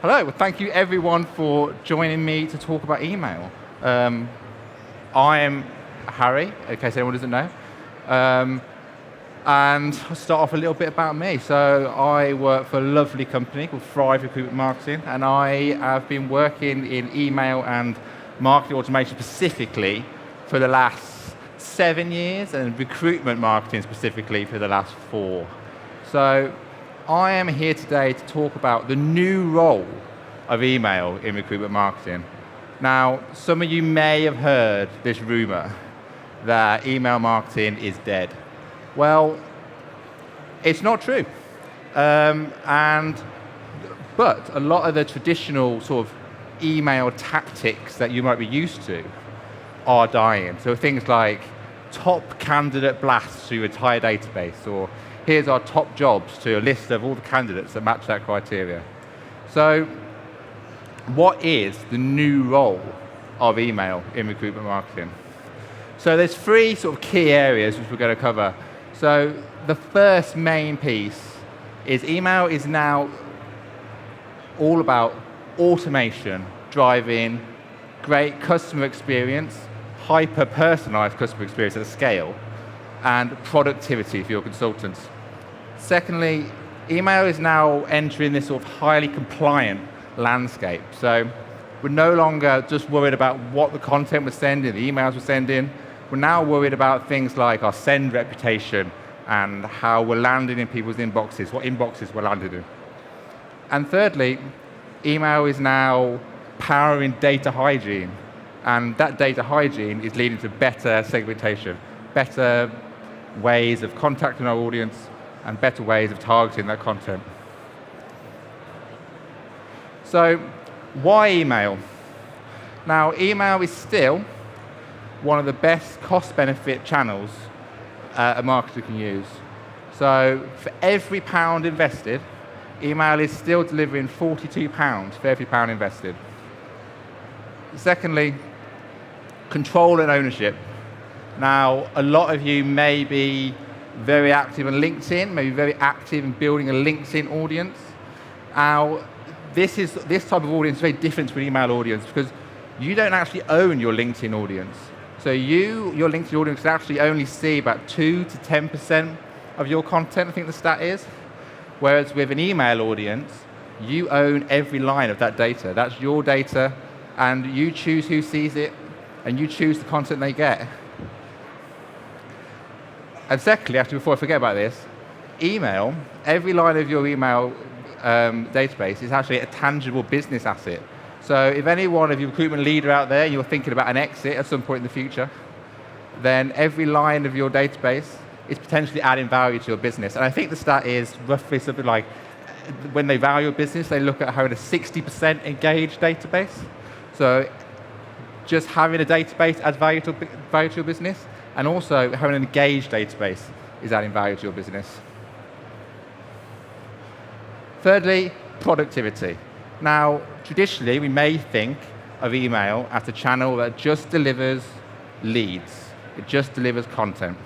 Hello, well, thank you everyone for joining me to talk about email. I am Harry, in case anyone doesn't know. And I'll start off a little bit about me. So I work for a lovely company called Thrive Recruitment Marketing, and I have been working in email and marketing automation specifically for the last 7 years, and recruitment marketing specifically for the last 4. So I am here today to talk about the new role of email in recruitment marketing. Now, some of you may have heard this rumor that email marketing is dead. Well, it's not true. But a lot of the traditional sort of email tactics that you might be used to are dying. So things like top candidate blasts to your entire database, or here's our top jobs to a list of all the candidates that match that criteria. So what is the new role of email in recruitment marketing? So there's 3 sort of key areas which we're going to cover. So the first main piece is email is now all about automation, driving great customer experience, hyper-personalized customer experience at scale, and productivity for your consultants. Secondly, email is now entering this sort of highly compliant landscape. So we're no longer just worried about what the content we're sending, the emails we're sending. We're now worried about things like our send reputation and how we're landing in people's inboxes, what inboxes we're landing in. And thirdly, email is now powering data hygiene. And that data hygiene is leading to better segmentation, better ways of contacting our audience, and better ways of targeting that content. So, why email? Now, email is still one of the best cost-benefit channels a marketer can use. So, for every £1 invested, email is still delivering £42 for every £1 invested. Secondly, control and ownership. Now, a lot of you may be very active on LinkedIn, maybe very active in building a LinkedIn audience. Now, this type of audience is very different to an email audience because you don't actually own your LinkedIn audience. So your LinkedIn audience can actually only see about 2 to 10% of your content, I think the stat is. Whereas with an email audience, you own every line of that data. That's your data, and you choose who sees it, and you choose the content they get. And secondly, actually, before I forget about this, email, every line of your email database is actually a tangible business asset. So if any one of you recruitment leader out there, you're thinking about an exit at some point in the future, then every line of your database is potentially adding value to your business. And I think the stat is roughly something like, when they value a business, they look at having a 60% engaged database. So just having a database adds value to your business, and also having an engaged database is adding value to your business. Thirdly, productivity. Now, traditionally, we may think of email as a channel that just delivers leads. It just delivers content.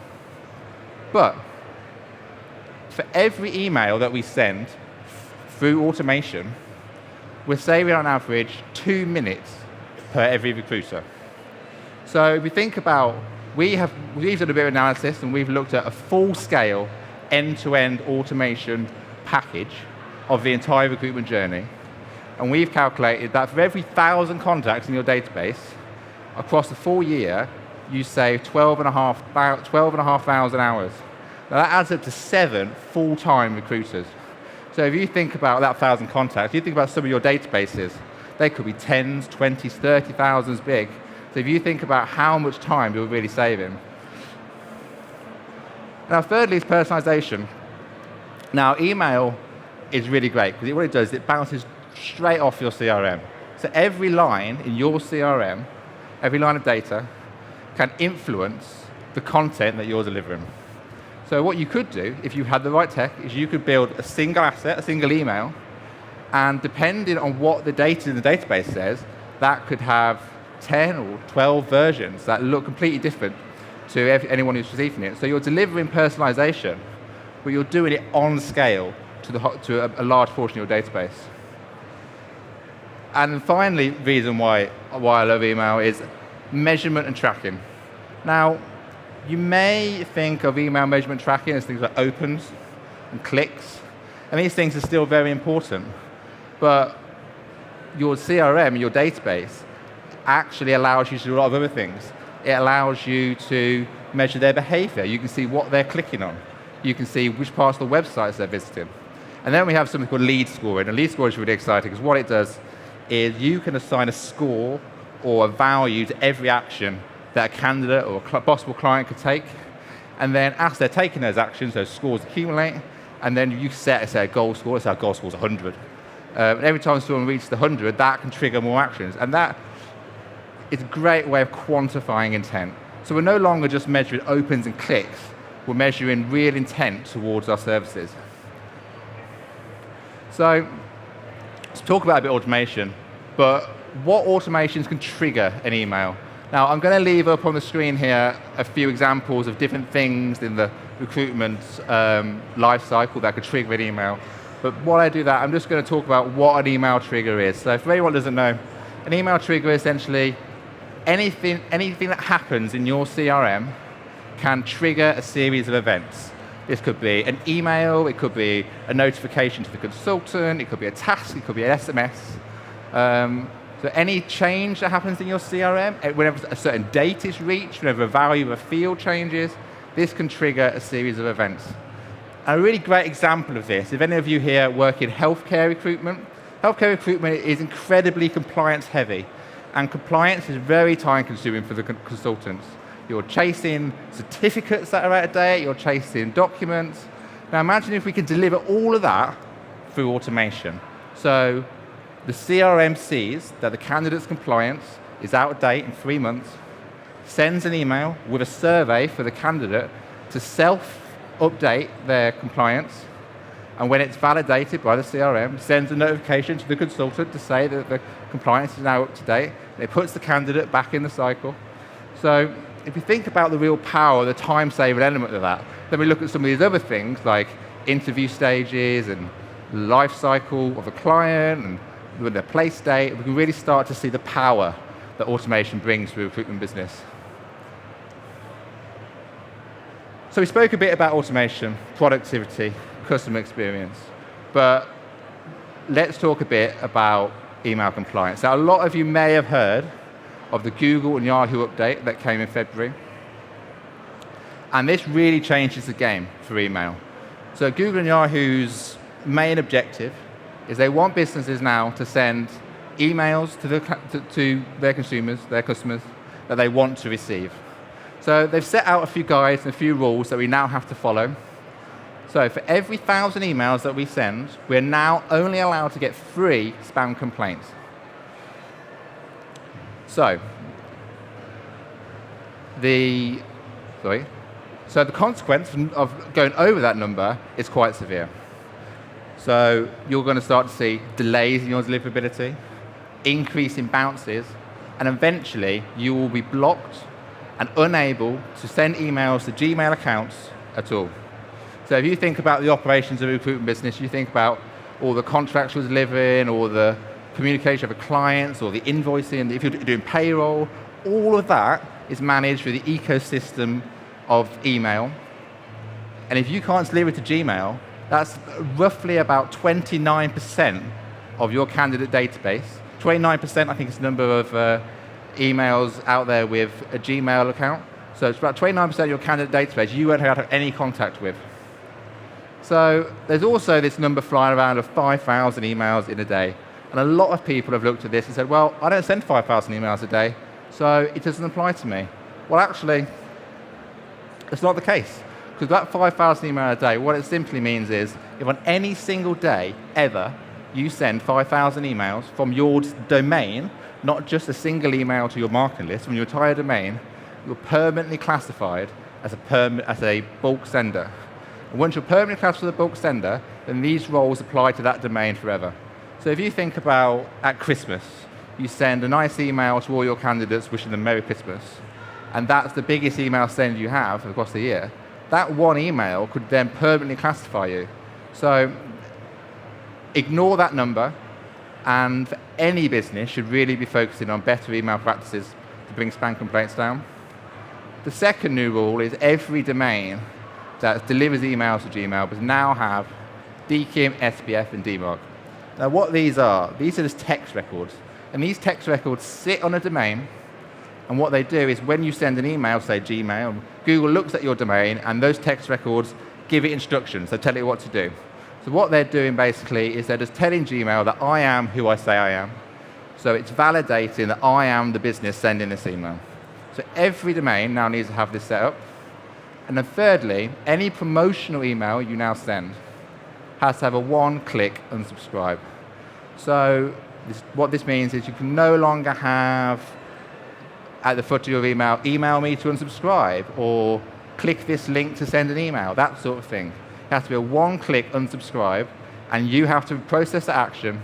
But for every email that we send through automation, we're saving on average 2 minutes per every recruiter. So if we think about, we've done a bit of analysis and we've looked at a full-scale end-to-end automation package of the entire recruitment journey. And we've calculated that for every 1,000 contacts in your database, across the full year, you save 12,500 hours. Now that adds up to 7 full-time recruiters. So if you think about that 1,000 contacts, you think about some of your databases, they could be 10s, 20s, 30,000s big. So if you think about how much time you're really saving. Now thirdly is personalization. Now email is really great because what it does is it bounces straight off your CRM. So every line in your CRM, every line of data, can influence the content that you're delivering. So what you could do, if you had the right tech, is you could build a single asset, a single email, and depending on what the data in the database says, that could have 10 or 12 versions that look completely different to anyone who's receiving it. So you're delivering personalization, but you're doing it on scale to a large portion of your database. And finally, reason why I love email is measurement and tracking. Now, you may think of email measurement tracking as things like opens and clicks, and these things are still very important. But your CRM, your database, actually allows you to do a lot of other things. It allows you to measure their behavior. You can see what they're clicking on. You can see which parts of the websites they're visiting. And then we have something called lead scoring. And lead score is really exciting because what it does is you can assign a score or a value to every action that a candidate or a possible client could take. And then as they're taking those actions, those scores accumulate, and then you set a goal score. Let's say our goal score is 100. And every time someone reaches the 100, that can trigger more actions. And that is a great way of quantifying intent. So we're no longer just measuring opens and clicks, we're measuring real intent towards our services. So let's talk about a bit of automation, but what automations can trigger an email? Now, I'm going to leave up on the screen here a few examples of different things in the recruitment life cycle that could trigger an email. But while I do that, I'm just going to talk about what an email trigger is. So for anyone who doesn't know, an email trigger is essentially anything that happens in your CRM can trigger a series of events. This could be an email, it could be a notification to the consultant, it could be a task, it could be an SMS. So any change that happens in your CRM, whenever a certain date is reached, whenever a value of a field changes, this can trigger a series of events. A really great example of this, if any of you here work in healthcare recruitment is incredibly compliance heavy, and compliance is very time consuming for the consultants. You're chasing certificates that are out of date, you're chasing documents. Now imagine if we could deliver all of that through automation. So the CRM sees that the candidate's compliance is out of date in 3 months, sends an email with a survey for the candidate to self-update their compliance, and when it's validated by the CRM, sends a notification to the consultant to say that the compliance is now up to date, and it puts the candidate back in the cycle. So if you think about the real power, the time-saving element of that, then we look at some of these other things like interview stages and life cycle of the client and with their place date. We can really start to see the power that automation brings to the recruitment business. So we spoke a bit about automation, productivity, customer experience, but let's talk a bit about email compliance. Now, a lot of you may have heard of the Google and Yahoo update that came in February, and this really changes the game for email. So Google and Yahoo's main objective is they want businesses now to send emails to their consumers, their customers, that they want to receive. So they've set out a few guides and a few rules that we now have to follow. So for every 1,000 emails that we send, we're now only allowed to get 3 spam complaints. So the consequence of going over that number is quite severe. So you're going to start to see delays in your deliverability, increase in bounces, and eventually you will be blocked and unable to send emails to Gmail accounts at all. So if you think about the operations of a recruitment business, you think about all the contracts you're delivering, or the communication with clients, or the invoicing, if you're doing payroll, all of that is managed through the ecosystem of email. And if you can't deliver to Gmail, that's roughly about 29% of your candidate database. 29%, I think, is the number of emails out there with a Gmail account. So it's about 29% of your candidate database you won't have any contact with. So there's also this number flying around of 5,000 emails in a day. And a lot of people have looked at this and said, well, I don't send 5,000 emails a day, so it doesn't apply to me. Well, actually, it's not the case. Because that 5,000 emails a day, what it simply means is, if on any single day ever you send 5,000 emails from your domain, not just a single email to your marketing list, from your entire domain, you're permanently classified as a bulk sender. And once you're permanently classified as a bulk sender, then these roles apply to that domain forever. So if you think about at Christmas, you send a nice email to all your candidates wishing them Merry Christmas, and that's the biggest email send you have across the year, that one email could then permanently classify you. So ignore that number, and for any business should really be focusing on better email practices to bring spam complaints down. The second new rule is every domain that delivers emails to Gmail must now have DKIM, SPF, and DMARC. Now what these are just text records. And these text records sit on a domain, and what they do is when you send an email, say Gmail, Google looks at your domain, and those text records give it instructions, they tell it what to do. So what they're doing basically is they're just telling Gmail that I am who I say I am. So it's validating that I am the business sending this email. So every domain now needs to have this set up. And then thirdly, any promotional email you now send has to have a one-click unsubscribe. So what this means is you can no longer have at the footer of your email me to unsubscribe, or click this link to send an email, that sort of thing. It has to be a one-click unsubscribe, and you have to process the action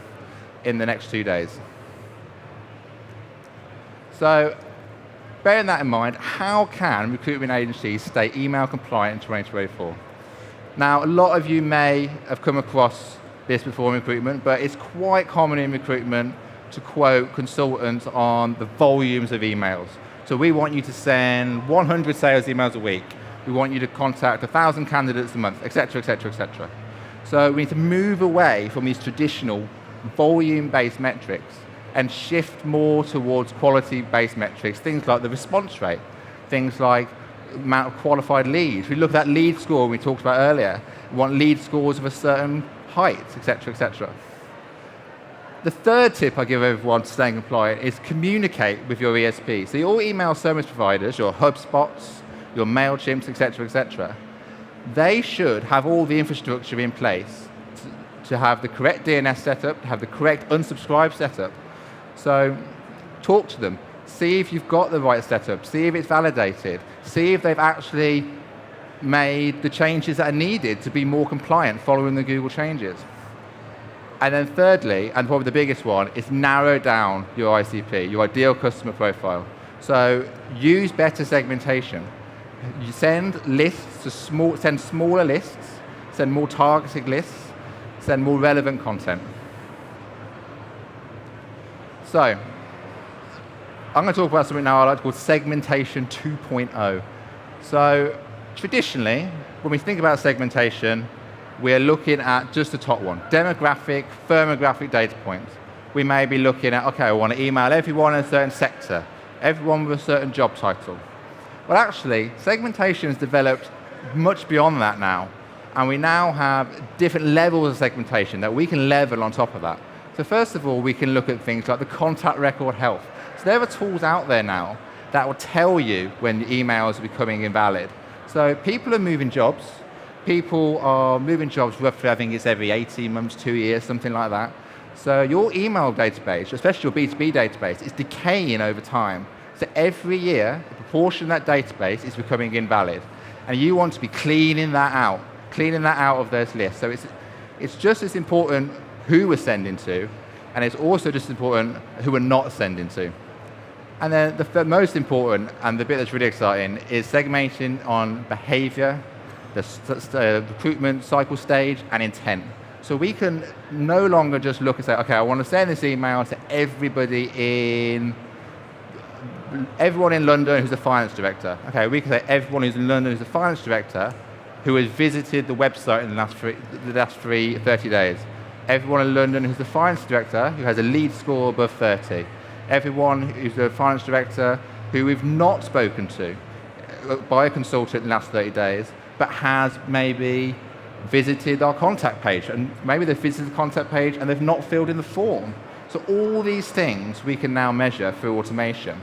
in the next 2 days. So, bearing that in mind, how can recruitment agencies stay email compliant in 2024? Now, a lot of you may have come across this before in recruitment, but it's quite common in recruitment to quote consultants on the volumes of emails. So we want you to send 100 sales emails a week. We want you to contact 1,000 candidates a month, etc., etc., etc. So we need to move away from these traditional volume-based metrics and shift more towards quality-based metrics, things like the response rate, things like amount of qualified leads. We look at that lead score we talked about earlier. We want lead scores of a certain height, etc., etc. The third tip I give everyone to staying compliant is communicate with your ESP. So your email service providers, your HubSpots, your MailChimps, etc., etc., they should have all the infrastructure in place to have the correct DNS setup, to have the correct unsubscribe setup. So talk to them. See if you've got the right setup. See if it's validated. See if they've actually made the changes that are needed to be more compliant following the Google changes. And then thirdly, and probably the biggest one, is narrow down your ICP, your ideal customer profile. So use better segmentation. You send lists to send smaller lists, send more targeted lists, send more relevant content. So I'm going to talk about something now I like to call segmentation 2.0. So traditionally, when we think about segmentation, we're looking at just the top one, demographic, firmographic data points. We may be looking at, okay, I want to email everyone in a certain sector, everyone with a certain job title. Well, actually, segmentation has developed much beyond that now, and we now have different levels of segmentation that we can level on top of that. So first of all, we can look at things like the contact record health. So there are tools out there now that will tell you when emails are becoming invalid. So people are moving jobs. People are moving jobs roughly, I think it's every 18 months, 2 years, something like that. So your email database, especially your B2B database, is decaying over time. So every year, a proportion of that database is becoming invalid. And you want to be cleaning that out of those lists. So it's just as important who we're sending to, and it's also just as important who we're not sending to. And then the most important, and the bit that's really exciting, is segmenting on behavior, the recruitment cycle stage, and intent. So we can no longer just look and say, okay, I want to send this email to everyone in London who's a finance director. Okay, we can say everyone who's in London who's a finance director who has visited the website in the last 30 days. Everyone in London who's a finance director who has a lead score above 30. Everyone who's a finance director who we've not spoken to by a consultant in the last 30 days, but has maybe visited our contact page, and maybe they've visited the contact page and they've not filled in the form. So all these things we can now measure through automation,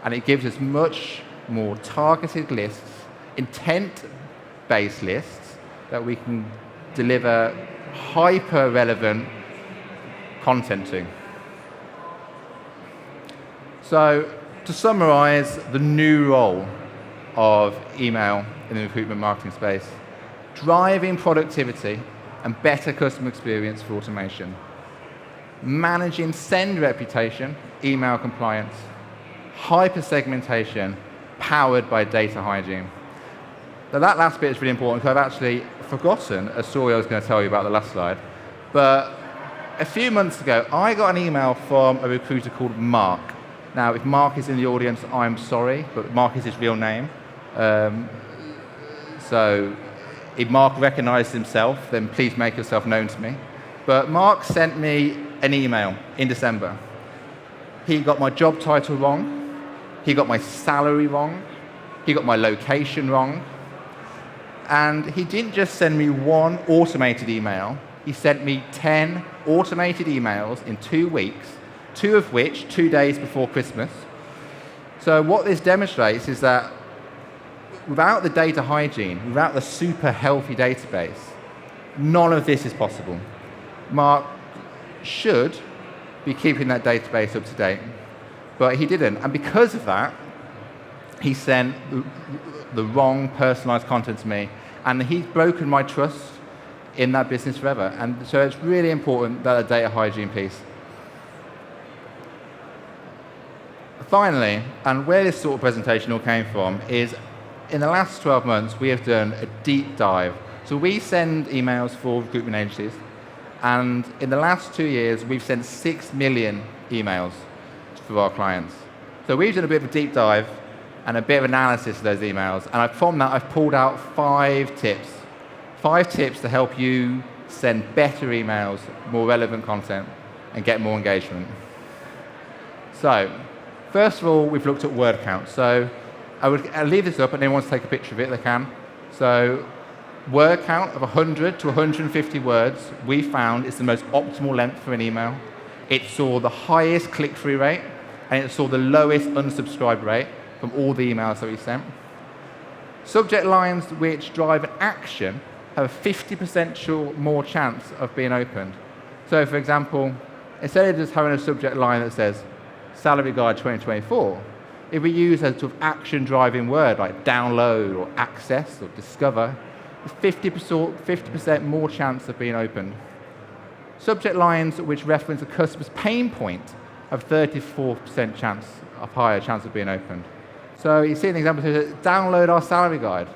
and it gives us much more targeted lists, intent-based lists that we can deliver hyper-relevant content to. So to summarize the new role of email in the recruitment marketing space, driving productivity and better customer experience for automation, managing send reputation, email compliance, hyper-segmentation powered by data hygiene. Now that last bit is really important because I've actually forgotten a story I was going to tell you about the last slide, but a few months ago, I got an email from a recruiter called Mark. Now, if Mark is in the audience, I'm sorry, but Mark is his real name. So if Mark recognizes himself, then please make yourself known to me. But Mark sent me an email in December. He got my job title wrong. He got my salary wrong. He got my location wrong. And he didn't just send me one automated email. He sent me 10 automated emails in 2 weeks, 2 of which 2 days before Christmas. So what this demonstrates is that without the data hygiene, without the super healthy database, none of this is possible. Mark should be keeping that database up to date, but he didn't. And because of that, he sent the wrong personalized content to me, and he's broken my trust in that business forever. And so it's really important that the data hygiene piece. Finally, and where this sort of presentation all came from, is in the last 12 months, we have done a deep dive. So we send emails for recruitment agencies, and in the last 2 years, we've sent 6 million emails for our clients. So we've done a bit of a deep dive and a bit of analysis of those emails, and from that, I've pulled out 5 tips. 5 tips to help you send better emails, more relevant content, and get more engagement. So, first of all, we've looked at word count. So I'll leave this up, and anyone wants to take a picture of it, they can. So word count of 100 to 150 words, we found is the most optimal length for an email. It saw the highest click-through rate, and it saw the lowest unsubscribe rate from all the emails that we sent. Subject lines which drive an action have a 50% more chance of being opened. So, for example, instead of just having a subject line that says, Salary Guide 2024, if we use a sort of action-driving word like download or access or discover, there's 50% more chance of being opened. Subject lines which reference a customer's pain point have 34% higher chance of being opened. So you see an example here, download our salary guide.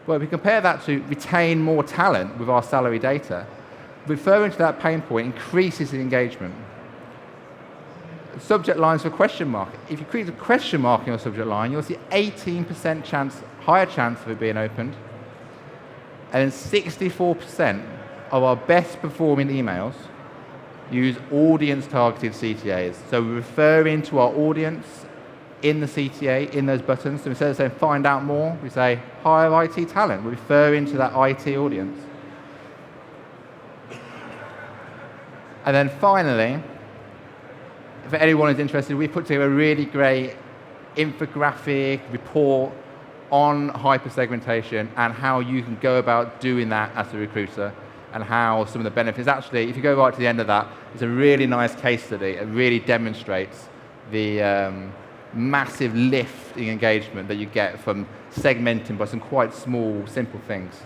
Well, if we compare that to retain more talent with our salary data, referring to that pain point increases the engagement. Subject lines for question mark. If you create a question mark in your subject line, you'll see 18% higher chance of it being opened. And then 64% of our best performing emails use audience targeted CTAs. So we're referring to our audience in the CTA, in those buttons. So instead of saying find out more, we say hire IT talent. We're referring to that IT audience. And then finally, if anyone is interested, we put together a really great infographic report on hyper-segmentation and how you can go about doing that as a recruiter and how some of the benefits. Actually, if you go right to the end of that, it's a really nice case study. It really demonstrates the massive lift in engagement that you get from segmenting by some quite small, simple things.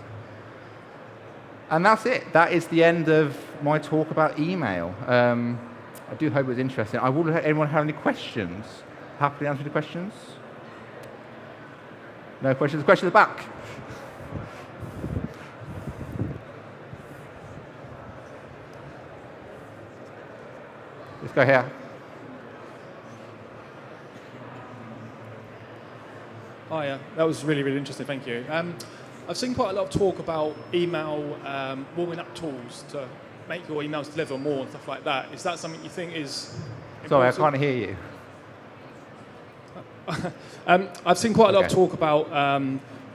And that's it. That is the end of my talk about email. I do hope it was interesting. Anyone have any questions? Happily answer the questions? No questions? Question at the back. Let's go here. Hi, that was really, really interesting. Thank you. I've seen quite a lot of talk about email warming up tools to make your emails deliver more and stuff like that. Is that something you think is important? Sorry, I can't hear you. I've seen quite a lot of talk about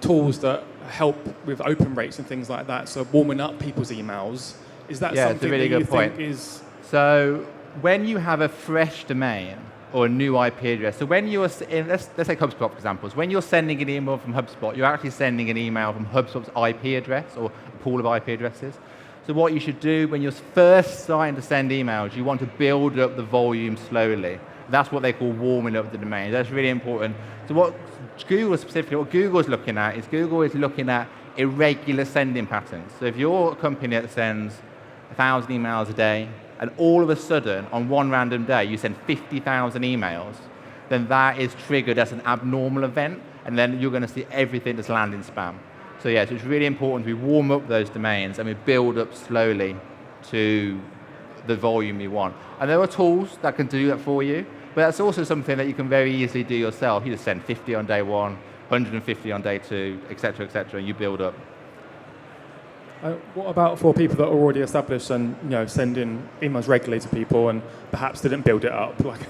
tools that help with open rates and things like that. So warming up people's emails. Is that something it's a really that good you point. think is... So when you have a fresh domain or a new IP address, so when you're in, let's take HubSpot for examples. When you're sending an email from HubSpot, you're actually sending an email from HubSpot's IP address or a pool of IP addresses. So what you should do when you're first starting to send emails, you want to build up the volume slowly. That's what they call warming up the domain. That's really important. So what Google is looking at is Google is looking at irregular sending patterns. So if you're a company that sends 1,000 emails a day, and all of a sudden, on one random day, you send 50,000 emails, then that is triggered as an abnormal event, and then you're going to see everything that's landing spam. So so it's really important we warm up those domains and we build up slowly to the volume you want. And there are tools that can do that for you, but that's also something that you can very easily do yourself. You just send 50 on day one, 150 on day two, et cetera, and you build up. What about for people that are already established and send in emails regularly to people and perhaps didn't build it up? Like,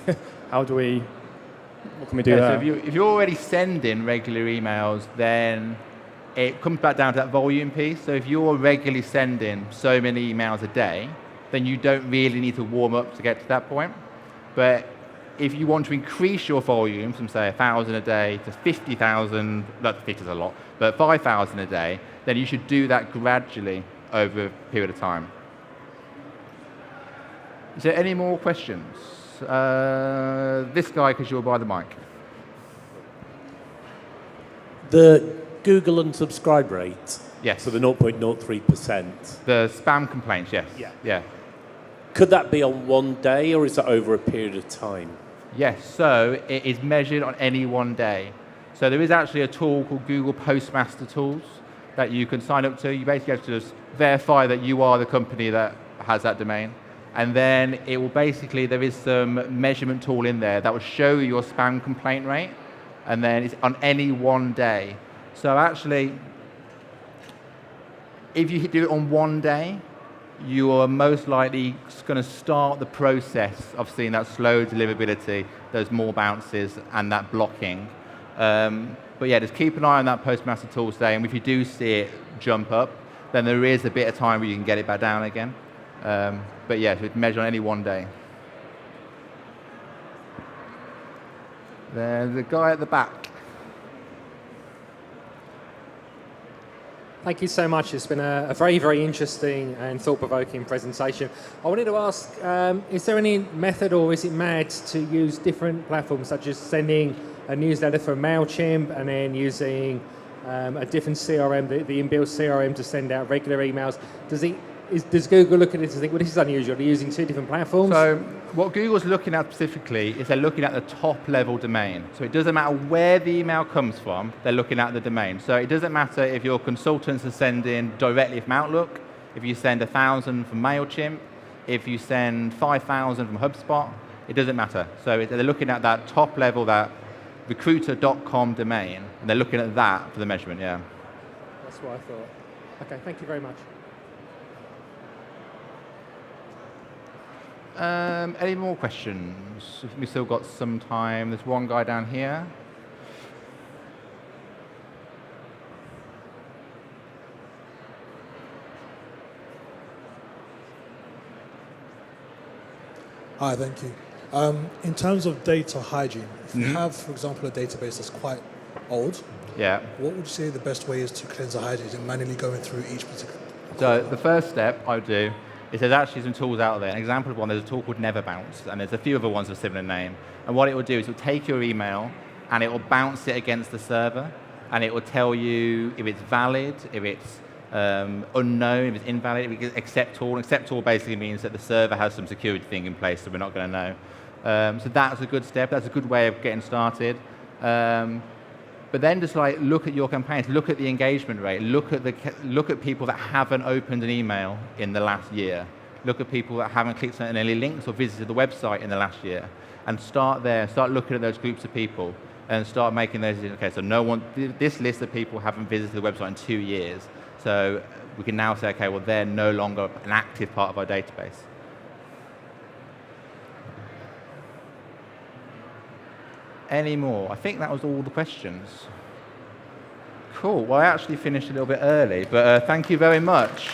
what can we do there? So if you're already sending regular emails, then it comes back down to that volume piece. So if you're regularly sending so many emails a day, then you don't really need to warm up to get to that point. But if you want to increase your volume from, say, 1,000 a day to 50,000, not 50 is a lot, but 5,000 a day, then you should do that gradually over a period of time. Is there any more questions? This guy, because you're by the mic. The Google unsubscribe rate, Yes. so the 0.03%, The spam complaints, yes. Yeah. could that be on one day or is that over a period of time? Yes, so it is measured on any one day. So there is actually a tool called Google Postmaster Tools that you can sign up to. You basically have to just verify that you are the company that has that domain. And then it will basically, there is some measurement tool in there that will show you your spam complaint rate. And then it's on any one day. So actually, if you do it on one day, you are most likely going to start the process of seeing that slow deliverability, those more bounces, and that blocking. But yeah, just keep an eye on that Postmaster Tools day, and if you do see it jump up, then there is a bit of time where you can get it back down again. But yeah, so it's measured on any one day. There's the guy at the back. Thank you so much. It's been a very, very interesting and thought-provoking presentation. I wanted to ask, is there any method or is it mad to use different platforms, such as sending a newsletter from MailChimp and then using a different CRM, the inbuilt CRM, to send out regular emails? Does Google look at it and think, well, this is unusual, they're using two different platforms? So what Google's looking at specifically is they're looking at the top-level domain. So it doesn't matter where the email comes from, they're looking at the domain. So it doesn't matter if your consultants are sending directly from Outlook, if you send 1,000 from MailChimp, if you send 5,000 from HubSpot, it doesn't matter. So they're looking at that top-level, that recruiter.com domain, and they're looking at that for the measurement, yeah. That's what I thought. Okay, thank you very much. Any more questions? We've still got some time. There's one guy down here. Hi, thank you. In terms of data hygiene, if you have, for example, a database that's quite old, Yeah. what would you say the best way is to cleanse the hygiene? Is it manually going through each particular? So the first step I would do is there's actually some tools out there. An example of one, there's a tool called Never Bounce, and there's a few other ones with a similar name. And what it will do is it will take your email and it will bounce it against the server, and it will tell you if it's valid, if it's unknown, if it's invalid, if it's accept all. Accept all basically means that the server has some security thing in place, so we're not going to know. So that's a good step. That's a good way of getting started. But then just like look at your campaigns, look at the engagement rate, look at people that haven't opened an email in the last year, look at people that haven't clicked on any links or visited the website in the last year, and start there. Start looking at those groups of people and start making those. Okay, so this list of people haven't visited the website in 2 years, so we can now say, okay, well they're no longer an active part of our database. Any more? I think that was all the questions. Cool. Well, I actually finished a little bit early, but thank you very much.